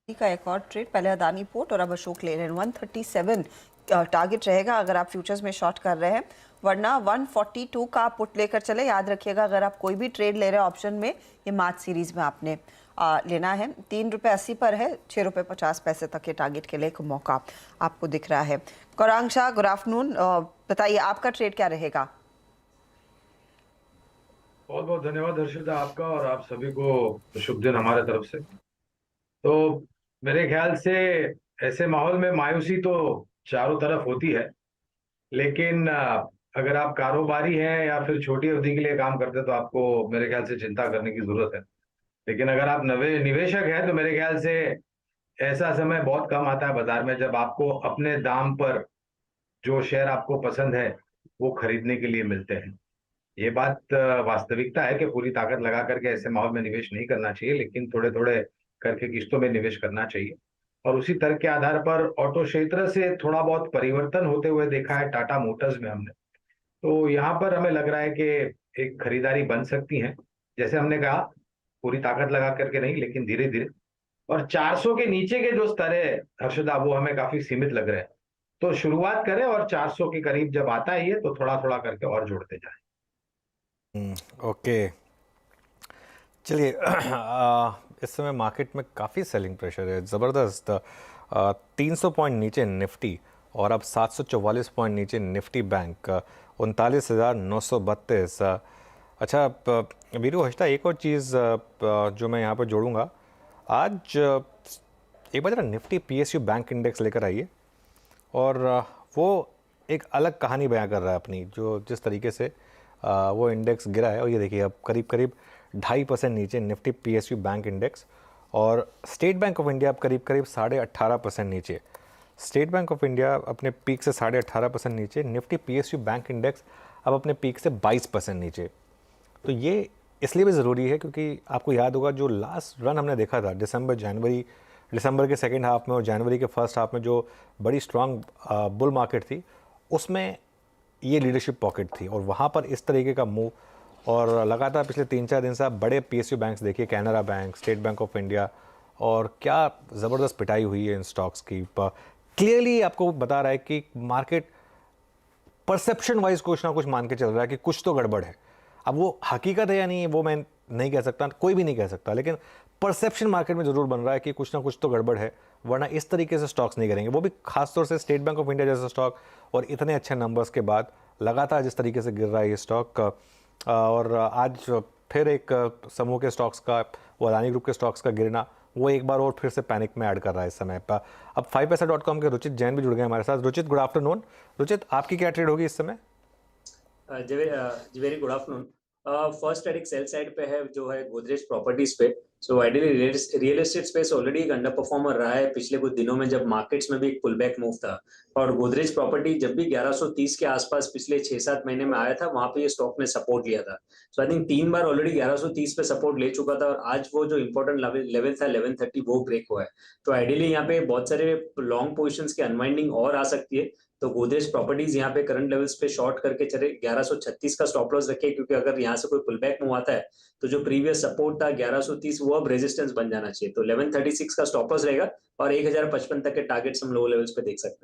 का एक और ट्रेड, पहले अदानी पोर्ट और अब अशोक ले रहे हैं। 137 टारगेट रहेगा अगर आप फ्यूचर्स में शॉर्ट कर रहे हैं, वरना 142 का आप पुट लेकर चले। याद रखिएगा अगर आप कोई भी ट्रेड ले रहे हैं ऑप्शन में, ये मार्च सीरीज में आपने लेना है। ₹3.80 पर है, ₹6.50 तक के टारगेट के लिए एक मौका आपको दिख रहा है। गौरांग शाह, गुड आफ्टरनून, बताइए आपका ट्रेड क्या रहेगा? बहुत बहुत धन्यवाद हर्षिता आपका, और आप सभी को शुभ दिन हमारे तरफ से। तो मेरे ख्याल से ऐसे माहौल में मायूसी तो चारों तरफ होती है, लेकिन अगर आप कारोबारी हैं या फिर छोटी अवधि के लिए काम करते हैं तो आपको मेरे ख्याल से चिंता करने की जरूरत है। लेकिन अगर आप नवे निवेशक हैं तो मेरे ख्याल से ऐसा समय बहुत कम आता है बाजार में जब आपको अपने दाम पर जो शेयर आपको पसंद है वो खरीदने के लिए मिलते हैं। ये बात वास्तविकता है कि पूरी ताकत लगा करके ऐसे माहौल में निवेश नहीं करना चाहिए, लेकिन थोड़े थोड़े करके किस्तों में निवेश करना चाहिए। और उसी तर्क के आधार पर ऑटो क्षेत्र से थोड़ा बहुत परिवर्तन होते हुए देखा है टाटा मोटर्स में हमने। तो यहाँ पर हमें लग रहा है कि एक खरीदारी बन सकती है, जैसे हमने कहा, पूरी ताकत लगा करके नहीं लेकिन धीरे धीरे। और 400 के नीचे के जो स्तर है हर्षदा, वो हमें काफी सीमित लग रहे हैं। तो शुरुआत करें और 400 के करीब जब आता है ये, तो थोड़ा थोड़ा करके और जोड़ते जाए। ओके, चलिए। इस समय मार्केट में काफ़ी सेलिंग प्रेशर है, ज़बरदस्त। 300 पॉइंट नीचे निफ्टी और अब 744 पॉइंट नीचे निफ्टी बैंक, 39,932। अच्छा, वीरू हर्षिता, एक और चीज़ जो मैं यहाँ पर जोड़ूंगा, आज एक बार जरा निफ्टी पीएसयू बैंक इंडेक्स लेकर आइए, और वो एक अलग कहानी बयां कर रहा है अपनी, जो जिस तरीके से वो इंडेक्स गिरा है। और ये देखिए अब करीब करीब 2.5% नीचे निफ्टी पीएसयू बैंक इंडेक्स, और स्टेट बैंक ऑफ इंडिया अब करीब करीब 18.5% नीचे। स्टेट बैंक ऑफ इंडिया अपने पीक से 18.5% नीचे, निफ्टी पीएसयू बैंक इंडेक्स अब अपने पीक से 22% नीचे। तो ये इसलिए भी ज़रूरी है क्योंकि आपको याद होगा जो लास्ट रन हमने देखा था दिसंबर के सेकेंड हाफ में और जनवरी के फर्स्ट हाफ में, जो बड़ी स्ट्रांग बुल मार्केट थी, उसमें ये लीडरशिप पॉकेट थी। और वहाँ पर इस तरीके का मूव, और लगातार पिछले 3-4 दिन से आप बड़े पीएसयू बैंक्स देखिए, Canara bank, state bank of India, और क्या ज़बरदस्त पिटाई हुई है इन स्टॉक्स की। क्लियरली आपको बता रहा है कि मार्केट परसेप्शन वाइज कुछ ना कुछ मान के चल रहा है कि कुछ तो गड़बड़ है। अब वो हकीकत है या नहीं, वो मैं नहीं कह सकता, कोई भी नहीं कह सकता, लेकिन परसेप्शन मार्केट में ज़रूर बन रहा है कि कुछ ना कुछ तो गड़बड़ है, वरना इस तरीके से स्टॉक्स नहीं करेंगे, वो भी खासतौर से स्टेट बैंक ऑफ इंडिया जैसा स्टॉक। और इतने अच्छे नंबर्स के बाद लगातार जिस तरीके से गिर रहा है ये स्टॉक, और आज फिर एक समूह के स्टॉक्स का, वो अदानी ग्रुप के स्टॉक्स का गिरना, वो एक बार और फिर से पैनिक में ऐड कर रहा है इस समय पर। अब 5paisa.com के रुचित जैन भी जुड़ गए हमारे साथ। Ruchit, good afternoon. रुचित, आपकी क्या ट्रेड होगी इस समय? जी very good afternoon. First trade एक सेल साइड पे है जो है गोदरेज प्रॉपर्टीज पे। So ideally real estate space already एक अंडर परफॉर्मर रहा है पिछले कुछ दिनों में, जब मार्केट्स में भी एक पुल बैक मूव था। और गोदरेज प्रॉपर्टी जब भी 1130 के आसपास पिछले 6-7 महीने में आया था, वहां पे ये स्टॉक ने सपोर्ट लिया था। सो आई थिंक 3 बार ऑलरेडी 1130 पे सपोर्ट ले चुका था, और आज वो जो इंपॉर्टेंट लेवल था 1130, वो ब्रेक हुआ है। तो आइडियली यहाँ पे बहुत सारे लॉन्ग पोजिशंस की अनवाइंडिंग और आ सकती है। तो गोदरेज प्रॉपर्टीज यहाँ पे करंट लेवल्स पे शॉर्ट करके चले, 1136 का स्टॉप लॉस रखे, क्योंकि अगर यहाँ से कोई पुल बैक मूव आता है तो जो प्रीवियस सपोर्ट था 1130, वो अब रेजिस्टेंस बन जाना चाहिए। तो 1136 का स्टॉप लॉस रहेगा, और 1055 तक के टारगेट्स हम लो लेवल्स पे देख सकते हैं।